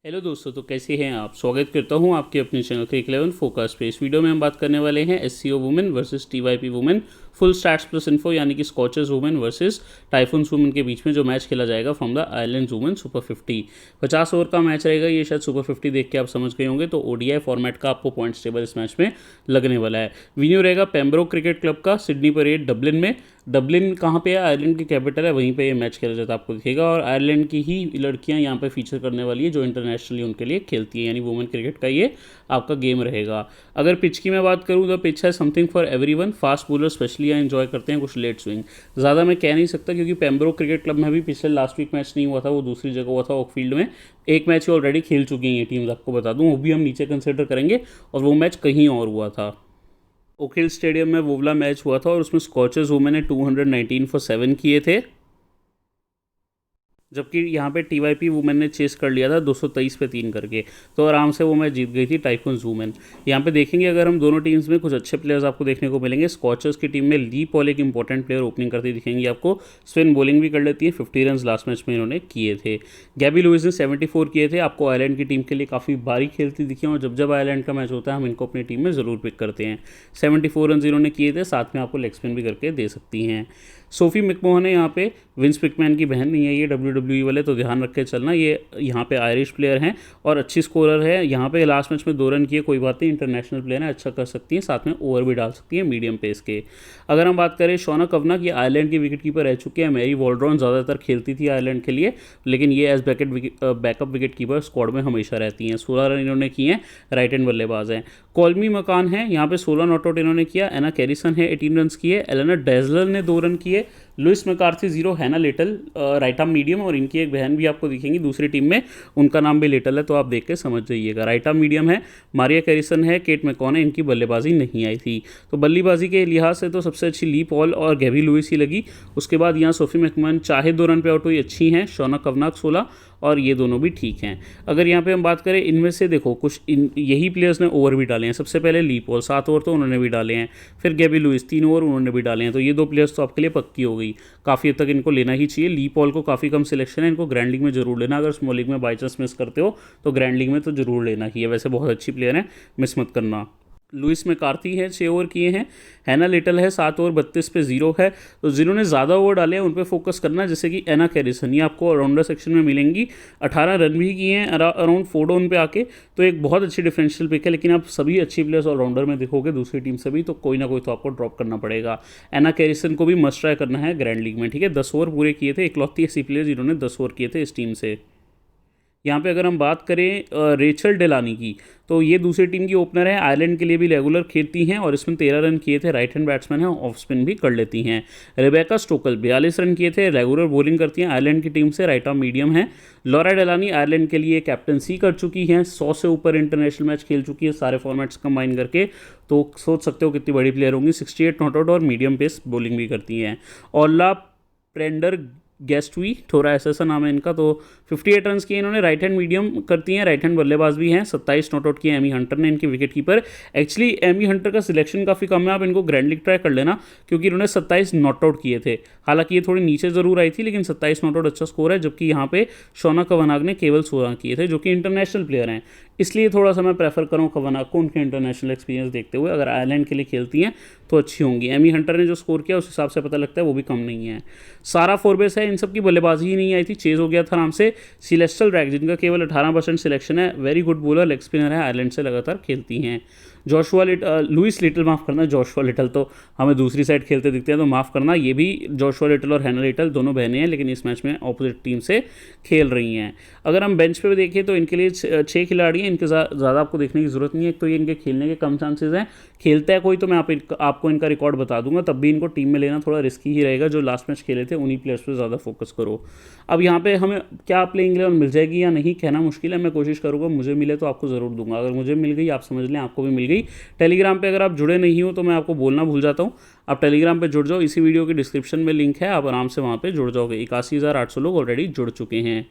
Hello दोस्तों, तो कैसे हैं आप। स्वागत करता हूं आपके अपने चैनल क्रिक 11 फोकस पे। इस वीडियो में हम बात करने वाले हैं SCO women versus TYP women full stats plus info, यानी कि Scorchers women versus Typhoons women के बीच में जो मैच खेला जाएगा from the islands women super 50। 50 over का मैच रहेगा ये। शायद सुपर 50 देख के आप समझ गए होंगे। तो ओडीआई फॉर्मेट का आपको पॉइंट्स टेबल इस मैच में लगने वाला है। वेन्यू रहेगा पेम्ब्रोक क्रिकेट क्लब का, सिडनी परेड, डबलिन में। डबलिन कहाँ पे है? आयरलैंड की कैपिटल है, वहीं पे ये मैच खेला जाता है, आपको दिखेगा। और आयरलैंड की ही लड़कियां यहाँ पे फीचर करने वाली है जो इंटरनेशनली उनके लिए खेलती है, यानी वुमेन क्रिकेट का ये आपका गेम रहेगा। अगर पिच की मैं बात करूँ तो पिच है something for everyone. Fast bowler specially यहाँ एंजॉय करते हैं, कुछ लेट स्विंग। ज़्यादा मैं कह नहीं सकता क्योंकि पेम्ब्रोक क्रिकेट क्लब में भी पिछले लास्ट वीक मैच नहीं हुआ था, वो दूसरी जगह हुआ था ऑकफील्ड में। एक मैच ऑलरेडी खेल चुकी हैं ये टीम्स, आपको बता दूँ, वो भी हम नीचे कंसिडर करेंगे। और वो मैच कहीं और हुआ था, ओखिल स्टेडियम में वोवला मैच हुआ था, और उसमें स्कॉचर्स वुमेन ने 219 फॉर 7 किए थे। जबकि यहाँ पे टीवाईपी वुमेन ने चेस कर लिया था 223 पे 3 करके, तो आराम से वो मैच जीत गई थी टाइफून्स वुमेन। यहाँ पे देखेंगे अगर हम दोनों टीम्स में कुछ अच्छे प्लेयर्स आपको देखने को मिलेंगे। स्कॉचर्स की टीम में ली पॉल एक इंपॉर्टेंट प्लेयर ओपनिंग करती दिखेंगी आपको। स्पिन बॉलिंग भी कर लेती है, 50 रन लास्ट मैच में इन्होंने किए थे। गैबी लुइस ने 74 किए थे। आपको आयरलैंड की टीम के लिए काफ़ी बारी खेलती दिखी, और जब जब आयरलैंड का मैच होता है हम इनको अपनी टीम में ज़रूर पिक करते हैं। 74 रन इन्होंने किए थे, साथ में आपको लेग स्पिन भी करके दे सकती हैं। सोफी मिकमोहन है यहाँ पे, विंस पिकमैन की बहन नहीं है ये, डब्ल्यूडब्ल्यूई वाले, तो ध्यान रख के चलना। ये यहाँ पे आयरिश प्लेयर हैं और अच्छी स्कोरर है। यहाँ पे लास्ट मैच में 2 रन किए, कोई बात नहीं, इंटरनेशनल प्लेयर है, अच्छा कर सकती हैं, साथ में ओवर भी डाल सकती है मीडियम पेस के। अगर हम बात करें शोना कवना की, आयरलैंड की विकेट कीपर रह चुकी है। मैरी वॉल्ड्रॉन ज़्यादातर खेलती थी आयरलैंड के लिए, लेकिन ये as backup wicketkeeper squad में हमेशा रहती हैं। 16 रन इन्होंने किए हैं, राइट हैंड बल्लेबाज हैं। कॉलमी मकान है यहाँ पे, 16 नॉट आउट इन्होंने किया। एना कैरिसन है, 18 रन किए। एलेना डेजलर ने 2 रन किए। लुइस मैकार्थी 0, हैना लिटल राइट आर्म मीडियम, और इनकी एक बहन भी आपको दिखेंगी दूसरी टीम में, उनका नाम भी लिटल है, तो आप देख के समझ जाइएगा। राइट आर्म मीडियम है। मारिया कैरिसन है, केट मैकॉन है, इनकी बल्लेबाजी नहीं आई थी। तो बल्लेबाजी के लिहाज से तो सबसे अच्छी ली पॉल और गैबी लुइस ही लगी। उसके बाद यहाँ सोफी मैकमैन चाहे 2 रन पे आउट हुई, अच्छी हैं। शोना कवनाक 16, और ये दोनों भी ठीक हैं। अगर यहाँ पे हम बात करें इनमें से, देखो कुछ यही प्लेयर्स ने ओवर भी डाले हैं। सबसे पहले ली पॉल 7 ओवर तो उन्होंने भी डाले हैं, फिर गैबी लुइस 3 ओवर उन्होंने भी डाले हैं। तो ये 2 प्लेयर्स तो आपके लिए पक्की हो गई। काफ़ी हद तक इनको लेना ही चाहिए। ली पॉल को काफ़ी कम सिलेक्शन है, इनको ग्रैंड लीग में जरूर लेना। अगर स्मॉल लीग में बाई चांस मिस करते हो तो ग्रैंड लीग में तो जरूर लेना ही है। वैसे बहुत अच्छी प्लेयर है, मिस मत करना। लुइस मैकार्थी है, 6 ओवर किए हैं। हैना लिटल है, 7 ओवर 32 पे 0 है। तो जिन्होंने ज़्यादा ओवर डाले हैं उन पर फोकस करना है, जैसे कि एना कैरिसन, ये आपको ऑलराउंडर सेक्शन में मिलेंगी। 18 रन भी किए हैं अराउंड 4 डाउन पे आके, तो एक बहुत अच्छी डिफरेंशियल पिक है। लेकिन आप सभी अच्छी प्लेयर्स ऑलराउंडर में देखोगे दूसरी टीम से भी, तो कोई ना कोई तो आपको ड्रॉप करना पड़ेगा। एना कैरिसन को भी मस्ट ट्राई करना है ग्रैंड लीग में, ठीक है। 10 ओवर पूरे किए थे, इकलौती ऐसी प्लेयर जिन्होंने 10 ओवर किए थे इस टीम से। यहाँ पे अगर हम बात करें रेचल डेलानी की, तो ये दूसरी टीम की ओपनर है, आयरलैंड के लिए भी रेगुलर खेलती हैं, और इसमें 13 रन किए थे। राइट हैंड बैट्समैन है, ऑफ स्पिन भी कर लेती हैं। रेबेका स्टोकल 42 रन किए थे, रेगुलर बॉलिंग करती हैं आयरलैंड की टीम से, राइट आर्म मीडियम है। लॉरा डेलानी आयरलैंड के लिए कैप्टनसी कर चुकी हैं, 100 से ऊपर इंटरनेशनल मैच खेल चुकी है सारे फॉर्मेट्स कंबाइन करके, तो सोच सकते हो कितनी बड़ी प्लेयर होंगी। 68 नॉट आउट और मीडियम पेस बॉलिंग भी करती हैं। ओला प्रेंडर गेस्टवी, थोड़ा ऐसा नाम है इनका, तो 58 रन किए इन्होंने, राइट हैंड मीडियम करती हैं, राइट हैंड बल्लेबाज भी हैं। 27 नॉट आउट किए एमी हंटर ने, इनकी wicketkeeper. Actually Amy Hunter का सिलेक्शन काफ़ी कम है, आप इनको ग्रैंड लीग ट्राई कर लेना, क्योंकि इन्होंने 27 नॉट आउट किए थे। हालांकि ये थोड़ी नीचे ज़रूर आई थी, लेकिन 27 नॉट आउट अच्छा स्कोर है। जबकि यहाँ पे शोना कवनाग ने केवल 16 किए थे, जो कि इंटरनेशनल प्लेयर हैं, इसलिए थोड़ा सा मैं प्रेफर करूँ कवनाग को, उनके इंटरनेशनल एक्सपीरियंस देखते हुए। अगर आयरलैंड के लिए खेलती हैं तो अच्छी होंगी। एमी हंटर ने जो स्कोर किया उस हिसाब से पता लगता है वो भी कम नहीं है। सारा फोरबेस है, इन सब की बल्लेबाजी ही नहीं आई थी, चेज हो गया था आराम से। सिलेस्टल रैग, जिनका केवल 18% सिलेक्शन है, very good bowler, leg spinner है, आयरलैंड से लगातार खेलती हैं। लुइस लिटल, माफ़ करना, जोशुआ लिटल तो हमें दूसरी साइड खेलते दिखते हैं, तो माफ़ करना। ये भी जोशुआ लिटल और हैना लिटल दोनों बहनें हैं, लेकिन इस मैच में ऑपोजिट टीम से खेल रही हैं। अगर हम बेंच पे भी देखें तो इनके लिए 6 खिलाड़ी हैं, इनके ज़्यादा आपको देखने की ज़रूरत नहीं है। एक तो ये इनके खेलने के कम चांसेस हैं, खेलता है कोई तो मैं आपको इनका रिकॉर्ड बता दूंगा, तब भी इनको टीम में लेना थोड़ा रिस्की ही रहेगा। जो लास्ट मैच खेले थे उन्हीं प्लेयर्स पर ज़्यादा फोकस करो। अब यहाँ पे हमें क्या प्लेइंग 11 मिल जाएगी या नहीं कहना मुश्किल है, मैं कोशिश करूँगा मुझे मिले तो आपको ज़रूर दूंगा। अगर मुझे मिल गई, आप समझ लें आपको भी मिल गई। टेलीग्राम पे अगर आप जुड़े नहीं हो तो मैं आपको बोलना भूल जाता हूँ, आप टेलीग्राम पे जुड़ जाओ, इसी वीडियो के डिस्क्रिप्शन में लिंक है, आप आराम से वहाँ पे जुड़ जाओगे। 81,800 लोग ऑलरेडी जुड़ चुके हैं।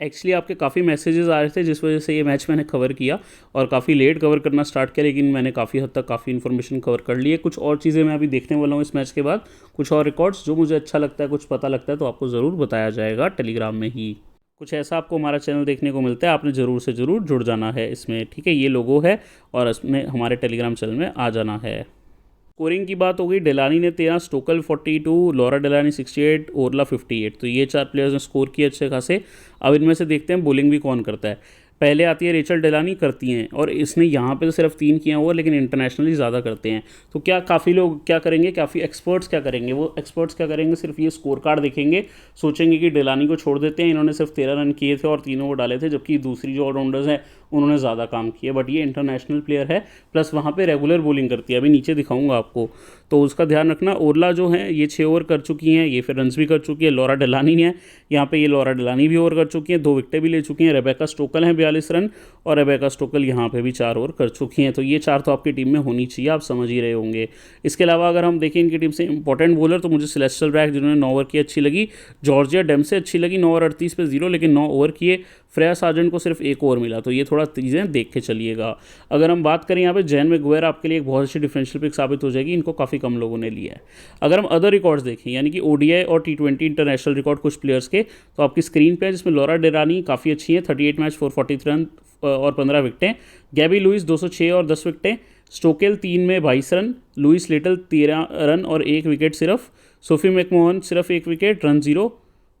एक्चुअली आपके काफ़ी मैसेजेस आ रहे थे, जिस वजह से ये मैच मैंने कवर किया, और काफ़ी लेट कवर करना स्टार्ट किया, लेकिन मैंने काफ़ी हद तक काफ़ी इन्फॉर्मेशन कवर कर ली है। कुछ और चीज़ें मैं अभी देखने वाला हूँ इस मैच के बाद, कुछ और रिकॉर्ड्स जो मुझे अच्छा लगता है, कुछ पता लगता है, तो आपको ज़रूर बताया जाएगा टेलीग्राम में ही। कुछ ऐसा आपको हमारा चैनल देखने को मिलता है, आपने ज़रूर से ज़रूर जुड़ जाना है इसमें, ठीक है। ये लोगो है और इसमें हमारे टेलीग्राम चैनल में आ जाना है। स्कोरिंग की बात हो गई, डेलानी ने 13, स्टोकल 42, लॉरा डेलानी 68, ओरला 58। तो ये 4 प्लेयर्स ने स्कोर किए अच्छे खासे। अब इनमें से देखते हैं बॉलिंग भी कौन करता है। पहले आती है रेचल डेलानी, करती हैं, और इसने यहाँ पे तो सिर्फ 3 किया हुआ, लेकिन इंटरनेशनली ज़्यादा करते हैं। तो क्या काफ़ी लोग क्या करेंगे, काफ़ी एक्सपर्ट्स क्या करेंगे, वो एक्सपर्ट्स क्या करेंगे, सिर्फ ये स्कोर कार्ड देखेंगे, सोचेंगे कि डेलानी को छोड़ देते हैं, इन्होंने सिर्फ 13 रन किए थे और तीनों वो डाले थे, जबकि दूसरी जो ऑलराउंडर्स हैं उन्होंने ज़्यादा काम किया। बट ये इंटरनेशनल प्लेयर है, प्लस वहाँ पे रेगुलर बॉलिंग करती है, अभी नीचे दिखाऊंगा आपको, तो उसका ध्यान रखना। ओरला जो है ये 6 ओवर कर चुकी हैं, ये फिर रन्स भी कर चुकी है। लॉरा डेलानी है यहाँ पे, ये लॉरा डेलानी भी ओवर कर चुकी हैं, 2 विकेटें भी ले चुकी हैं। रेबेका स्टोकल हैं 42 रन, और रेबेका स्टोकल यहाँ पे भी 4 ओवर कर चुकी हैं। तो ये 4 तो आपकी टीम में होनी चाहिए, आप समझ ही रहे होंगे। इसके अलावा अगर हम देखें इनकी टीम से इंपॉर्टेंट बॉलर, तो मुझे सेलेस्टियल ब्रैक जिन्होंने 9 ओवर की अच्छी लगी, जॉर्जिया डेम्से अच्छी लगी, 9 ओवर 38 पे 0, लेकिन 9 ओवर किए। फ्रेया सार्जेंट को सिर्फ 1 ओवर मिला, तो ये थोड़ा चीज़ें देख के चलिएगा। अगर हम बात करें यहाँ पे जैन मैगुएर आपके लिए एक बहुत अच्छी डिफरेंशियल पिक साबित हो जाएगी, इनको काफ़ी कम लोगों ने लिया है। अगर हम अदर रिकॉर्ड्स देखें, यानी कि ओडीआई और T20 इंटरनेशनल रिकॉर्ड कुछ प्लेयर्स के, तो आपकी स्क्रीन पे है, जिसमें लॉरा डेलानी काफ़ी अच्छी है, 38 मैच 443 रन और 15 विकेटें। गैबी लुइस 206 और 10 विकेटें। स्टोकेल 3 में 22 रन। लुइस लिटल 13 रन और 1 विकेट सिर्फ। सोफी मैकमोहन सिर्फ 1 विकेट, रन 0।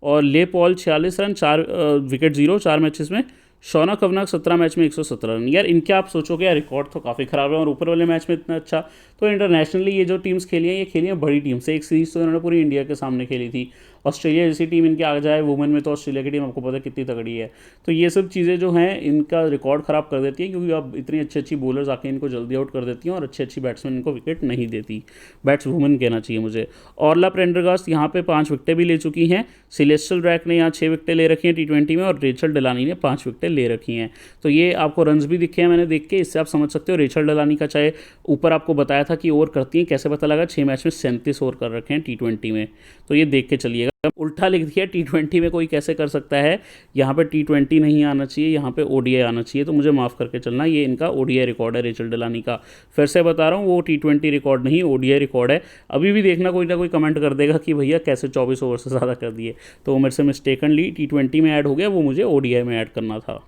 और ले पॉल 46 रन, 4 विकेट 0 4 मैचेस में। शौना कवनाक 17 मैच में 117 रन। यार इनके आप सोचोगे यार रिकॉर्ड तो काफ़ी ख़राब है, और ऊपर वाले मैच में इतना अच्छा। तो इंटरनेशनली ये जो टीम्स खेली हैं, ये खेली हैं बड़ी टीम से। एक सीरीज़ तो इन्होंने पूरी इंडिया के सामने खेली थी। ऑस्ट्रेलिया जैसी टीम इनके आ जाए वुमेन में, तो ऑस्ट्रेलिया की टीम आपको पता है कितनी तगड़ी है। तो ये सब चीज़ें जो हैं इनका रिकॉर्ड ख़राब कर देती हैं, क्योंकि अब इतनी अच्छी अच्छी बॉलर्स आके इनको जल्दी आउट कर देती हैं, और अच्छी अच्छी बैट्समैन इनको विकेट नहीं देती। बैट्स वुमेन कहना चाहिए मुझे। ऑरला प्रेंडरगास्ट यहाँ पे 5 विकेटें भी ले चुकी हैं। सेलेस्टियल ब्रैक ने यहाँ 6 विकेटें ले रखी हैं T20 में, और रेचल डेलानी ने 5 विकेटें ले रखी हैं। तो ये आपको रन्स भी दिखे हैं मैंने देख के, इससे आप समझ सकते हो रेचल डेलानी का, चाहे ऊपर आपको बताया था कि ओवर करती हैं, कैसे पता लगा, 6 मैच में 37 ओवर कर रखे हैं T20 में। तो ये देख के चलिएगा। उल्टा लिख दिया T20 में कोई कैसे कर सकता है, यहाँ पे T20 नहीं आना चाहिए, यहाँ पे ODI आना चाहिए, तो मुझे माफ़ करके चलना। ये इनका ODI रिकॉर्ड है रेचल डेलानी का। फिर से बता रहा हूँ, वो T20 रिकॉर्ड नहीं, ODI रिकॉर्ड है। अभी भी देखना कोई ना कोई कमेंट कर देगा कि भैया कैसे 24 ओवर से ज़्यादा कर दिए, तो मेरे से मिस्टेकनली T20 में ऐड हो गया, वो मुझे ODI में ऐड करना था।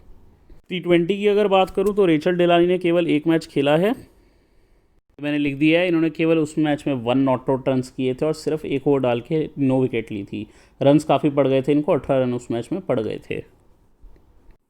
T20 की अगर बात करूँ तो रेचल डेलानी ने केवल 1 मैच खेला है, मैंने लिख दिया है। इन्होंने केवल उस मैच में 1 नॉट आउट रन्स किए थे, और सिर्फ 1 ओवर डाल के 9 विकेट ली थी। रन्स काफ़ी पड़ गए थे इनको, 18 रन उस मैच में पड़ गए थे।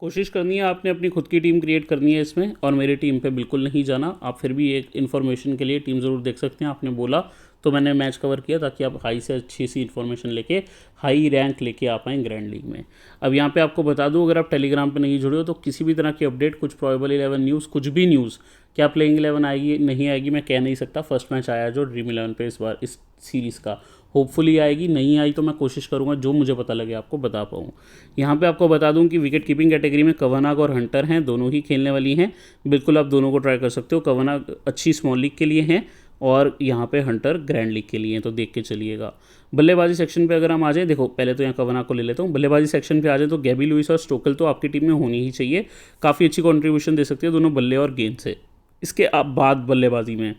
कोशिश करनी है आपने अपनी खुद की टीम क्रिएट करनी है इसमें, और मेरी टीम पे बिल्कुल नहीं जाना। आप फिर भी एक इन्फॉर्मेशन के लिए टीम ज़रूर देख सकते हैं। आपने बोला तो मैंने मैच कवर किया, ताकि आप हाई से अच्छी सी इन्फॉर्मेशन लेके हाई रैंक लेके आ पाएँ ग्रैंड लीग में। अब यहाँ पे आपको बता दूँ, अगर आप टेलीग्राम पे नहीं जुड़े हो, तो किसी भी तरह की अपडेट, कुछ प्रोबेबल 11 न्यूज़, कुछ भी न्यूज़, क्या प्लेइंग 11 आएगी नहीं आएगी मैं कह नहीं सकता। फर्स्ट मैच आया जो ड्रीम 11 पे इस बार इस सीरीज़ का, होपफुली आएगी। नहीं आई तो मैं कोशिश करूंगा जो मुझे पता लगे आपको बता पाऊँ। यहाँ पे आपको बता दूं कि विकेट कीपिंग कैटेगरी में कवनाग और हंटर हैं, दोनों ही खेलने वाली हैं। बिल्कुल आप दोनों को ट्राई कर सकते हो। कवनाग अच्छी स्मॉल लीग के लिए हैं, और यहाँ पे हंटर ग्रैंड लीग के लिए हैं, तो देख के चलिएगा। बल्लेबाजी सेक्शन पे अगर हम आ जाएं, देखो पहले तो यहाँ कवनाग को ले लेता हूँ। बल्लेबाजी सेक्शन पे आ जाए तो गैबी लुइस और स्टोकल तो आपकी टीम में होनी ही चाहिए, काफ़ी अच्छी कॉन्ट्रीब्यूशन दे सकती है दोनों बल्ले और गेंद से। इसके बाद बल्लेबाजी में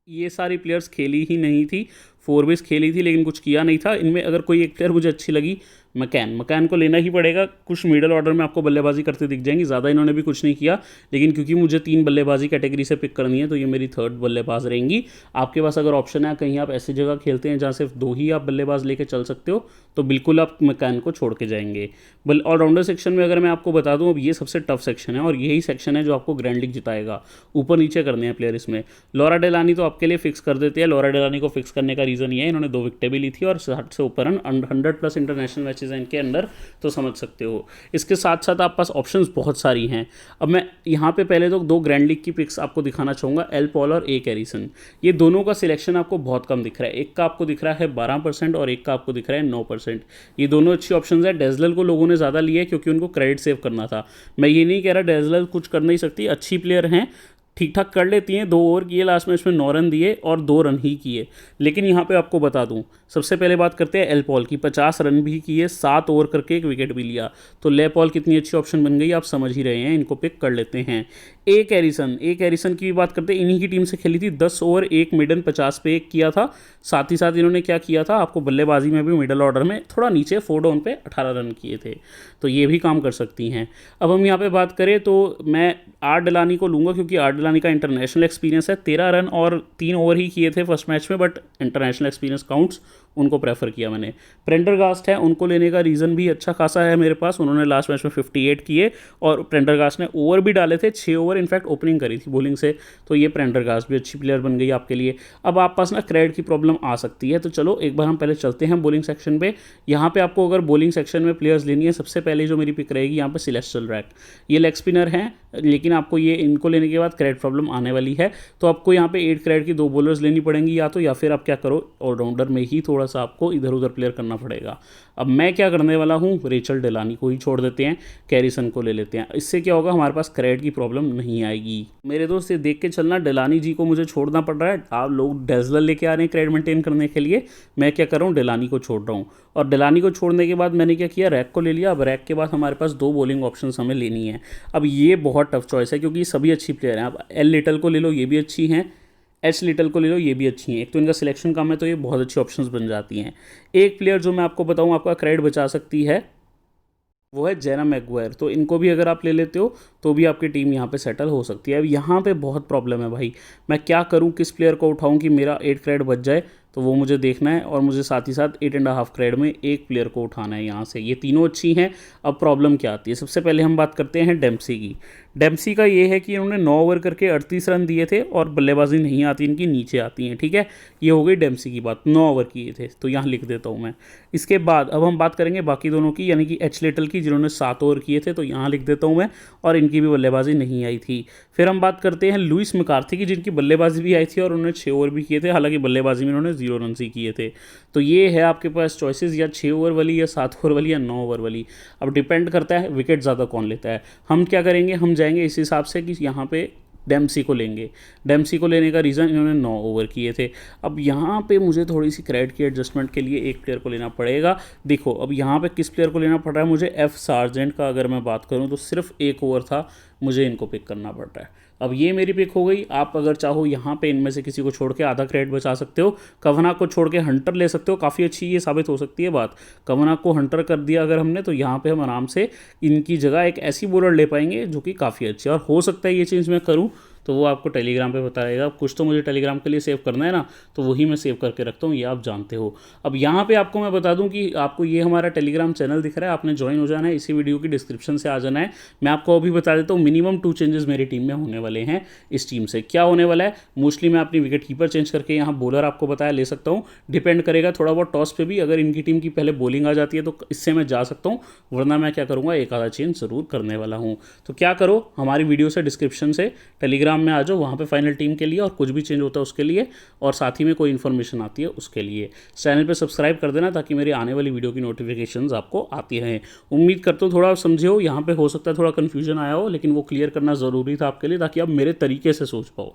ये सारी प्लेयर्स खेली ही नहीं थी, 4 बेस खेली थी, लेकिन कुछ किया नहीं था। इनमें अगर कोई एक प्लेयर मुझे अच्छी लगी, मकैन को लेना ही पड़ेगा। कुछ मिडल ऑर्डर में आपको बल्लेबाजी करते दिख जाएंगी, ज़्यादा इन्होंने भी कुछ नहीं किया, लेकिन क्योंकि मुझे 3 बल्लेबाजी कैटेगरी से पिक करनी है, तो ये मेरी 3rd बल्लेबाज रहेंगी। आपके पास अगर ऑप्शन है, कहीं आप ऐसी जगह खेलते हैं जहाँ सिर्फ 2 ही आप बल्लेबाज लेके चल सकते हो, तो बिल्कुल आप मकैन को छोड़ के जाएंगे। ऑलराउंडर सेक्शन में अगर मैं आपको बता दूं, अब ये सबसे टफ सेक्शन है, और यही सेक्शन है जो आपको ग्रैंड लीग जिताएगा। ऊपर नीचे करने हैं प्लेयर इसमें। लॉरा डेलानी तो आपके लिए फिक्स कर देती है। लॉरा डेलानी को फिक्स करने का रीज़न ये है, इन्होंने 2 विकेटें भी ली थी, और 60 से ऊपर 100+ इंटरनेशनल मैचेस हैं इनके अंदर, तो समझ सकते हो। इसके साथ साथ आप पास ऑप्शंस बहुत सारी हैं। अब मैं यहाँ पे पहले तो 2 ग्रैंड लीग की पिक्स आपको दिखाना चाहूँगा, एल पॉल और ए कैरिसन। ये दोनों का सिलेक्शन आपको बहुत कम दिख रहा है। एक का आपको दिख रहा है 12% और एक का आपको दिख रहा है 9%। ये दोनों अच्छी ऑप्शंस है। डेजलर को लोगों ने ज़्यादा लिया है क्योंकि उनको क्रेडिट सेव करना था। मैं ये नहीं कह रहा डेजलर कुछ कर नहीं सकती, अच्छी प्लेयर हैं, ठीक ठाक कर लेती हैं। 2 ओवर किए लास्ट मैच में, 9 रन दिए और 2 रन ही किए। लेकिन यहाँ पे आपको बता दूँ, सबसे पहले बात करते हैं एल पॉल की। 50 रन भी किए, 7 ओवर करके 1 विकेट भी लिया। तो ले पॉल कितनी अच्छी ऑप्शन बन गई, आप समझ ही रहे हैं, इनको पिक कर लेते हैं। एक एरिसन की भी बात करते हैं, इन्हीं की टीम से खेली थी। 10 ओवर 1 मिडन, 50 पे 1 किया था। साथ ही साथ इन्होंने क्या किया था, आपको बल्लेबाजी में भी मिडल ऑर्डर में थोड़ा नीचे 4 डाउन पे 18 रन किए थे। तो ये भी काम कर सकती हैं। अब हम यहाँ पे बात करें तो मैं आर डलानी को लूँगा, क्योंकि आर डलानी का इंटरनेशनल एक्सपीरियंस है। 13 रन और 3 ओवर ही किए थे फर्स्ट मैच में, बट इंटरनेशनल एक्सपीरियंस काउंट्स, उनको प्रेफर किया मैंने। प्रेंडरगास्ट है, उनको लेने का रीज़न भी अच्छा खासा है मेरे पास। उन्होंने लास्ट मैच में 58 किए और प्रेंडरगास्ट ने ओवर भी डाले थे, 6 ओवर इनफैक्ट ओपनिंग करी थी बॉलिंग से। तो ये प्रेंडरगास्ट भी अच्छी प्लेयर बन गई आपके लिए। अब आप पास ना क्रेड की प्रॉब्लम आ सकती है, तो चलो एक बार हम पहले चलते हैं बॉलिंग सेक्शन पे। यहाँ पे आपको अगर बॉलिंग सेक्शन में प्लेयर्स लेनी है, सबसे पहले जो मेरी पिक रहेगी यहाँ पे सेलेस्टियल रैक। ये लेग स्पिनर हैं, लेकिन आपको ये इनको लेने के बाद क्रेड प्रॉब्लम आने वाली है। तो आपको यहाँ पे 8 क्रेड की 2 बॉलर्स लेनी पड़ेंगी या फिर आप क्या करो, ऑलराउंडर में ही थोड़ा सा आपको इधर उधर प्लेयर करना पड़ेगा। अब मैं क्या करने वाला हूँ, रेचल डेलानी को ही छोड़ देते हैं, कैरिसन को ले लेते हैं। इससे क्या होगा, हमारे पास क्रेड की प्रॉब्लम नहीं आएगी। मेरे दोस्त ये देख के चलना, डेलानी जी को मुझे छोड़ना पड़ रहा है। आप लोग डेजलर लेके आ रहे हैं क्रेड मेंटेन करने के लिए, मैं क्या कर रहा हूँ, डेलानी को छोड़ रहा हूँ। और डेलानी को छोड़ने के बाद मैंने क्या किया, रैक को ले लिया। अब रैक के बाद हमारे पास 2 बॉलिंग ऑप्शन हमें लेनी है। अब ये बहुत टफ चॉइस है, क्योंकि सभी अच्छी प्लेयर हैं। आप एल लिटल को ले लो, ये भी अच्छी हैं। एच लिटल को ले लो, ये भी अच्छी हैं। एक तो इनका सिलेक्शन कम है, तो ये बहुत अच्छी ऑप्शंस बन जाती हैं। एक प्लेयर जो मैं आपको बताऊं आपका क्रेड बचा सकती है, वो है जेना मैगवायर। तो इनको भी अगर आप ले लेते हो तो भी आपकी टीम यहाँ पे सेटल हो सकती है। अब यहाँ पे बहुत प्रॉब्लम है भाई, मैं क्या करूँ, किस प्लेयर को उठाऊँ कि मेरा 8 क्रेड बच जाए, तो वो मुझे देखना है। और मुझे साथ ही साथ 8.5 क्रेड में एक प्लेयर को उठाना है यहाँ से। ये तीनों अच्छी हैं। अब प्रॉब्लम क्या आती है, सबसे पहले हम बात करते हैं डेम्पसी की। डेम्पसी का ये है कि इन्होंने 9 ओवर करके 38 रन दिए थे और बल्लेबाजी नहीं आती इनकी, नीचे आती हैं, ठीक है। ये हो गई डेम्पसी की बात, 9 ओवर किए थे, तो यहाँ लिख देता हूँ मैं। इसके बाद अब हम बात करेंगे बाकी दोनों की, यानी कि एच लिटल की, जिन्होंने 7 ओवर किए थे, तो यहाँ लिख देता हूँ मैं, और इनकी भी बल्लेबाजी नहीं आई थी। फिर हम बात करते हैं लुइस मैकार्थी की, जिनकी बल्लेबाजी भी आई थी और उन्होंने 6 ओवर भी किए थे, हालांकि बल्लेबाजी में उन्होंने 0 रन ही किए थे। तो ये है आपके पास चॉइसेस, या 6 ओवर वाली, या 7 ओवर वाली, या 9 ओवर वाली। अब डिपेंड करता है विकेट ज़्यादा कौन लेता है। हम क्या करेंगे, हम जाएंगे इस हिसाब से कि यहाँ पे डेम्पसी को लेंगे। डेम्पसी को लेने का रीज़न, इन्होंने 9 ओवर किए थे। अब यहाँ पे मुझे थोड़ी सी क्रेड की एडजस्टमेंट के लिए एक प्लेयर को लेना पड़ेगा। देखो अब यहाँ पे किस प्लेयर को लेना पड़ रहा है मुझे, एफ सार्जेंट का अगर मैं बात करूँ तो सिर्फ 1 ओवर था, मुझे इनको पिक करना पड़ रहा है। अब ये मेरी पिक हो गई। आप अगर चाहो यहाँ पे इनमें से किसी को छोड़ के आधा क्रेड बचा सकते हो। कवना को छोड़ के हंटर ले सकते हो, काफ़ी अच्छी ये साबित हो सकती है बात। कवना को हंटर कर दिया अगर हमने, तो यहाँ पे हम आराम से इनकी जगह एक ऐसी बॉलर ले पाएंगे जो कि काफ़ी अच्छी है। और हो सकता है ये चीज़ मैं करूँ तो वो आपको टेलीग्राम पे बताएगा। कुछ तो मुझे टेलीग्राम के लिए सेव करना है ना, तो वही मैं सेव करके रखता हूँ, ये आप जानते हो। अब यहाँ पे आपको मैं बता दूँ कि आपको ये हमारा टेलीग्राम चैनल दिख रहा है, आपने ज्वाइन हो जाना है, इसी वीडियो की डिस्क्रिप्शन से आ जाना है। मैं आपको अभी बता देता हूँ, मिनिमम 2 चेंजेस मेरी टीम में होने वाले हैं। इस टीम से क्या होने वाला है, मोस्टली मैं अपनी विकेट कीपर चेंज करके यहाँ बॉलर आपको बताया ले सकता हूँ। डिपेंड करेगा थोड़ा बहुत टॉस पे भी, अगर इनकी टीम की पहले बॉलिंग आ जाती है तो इससे मैं जा सकता हूँ, वरना मैं क्या करूँगा, एक आधा चेंज ज़रूर करने वाला हूँ। तो क्या करो, हमारी वीडियो से डिस्क्रिप्शन से टेलीग्राम में आ जाओ, वहाँ पे फाइनल टीम के लिए और कुछ भी चेंज होता है उसके लिए, और साथ ही में कोई इन्फॉर्मेशन आती है उसके लिए। चैनल पे सब्सक्राइब कर देना ताकि मेरी आने वाली वीडियो की नोटिफिकेशंस आपको आती रहें। उम्मीद करता हूँ थोड़ा समझे हो, यहाँ पे हो सकता है थोड़ा कन्फ्यूजन आया हो, लेकिन वो क्लियर करना ज़रूरी था आपके लिए, ताकि आप मेरे तरीके से सोच पाओ।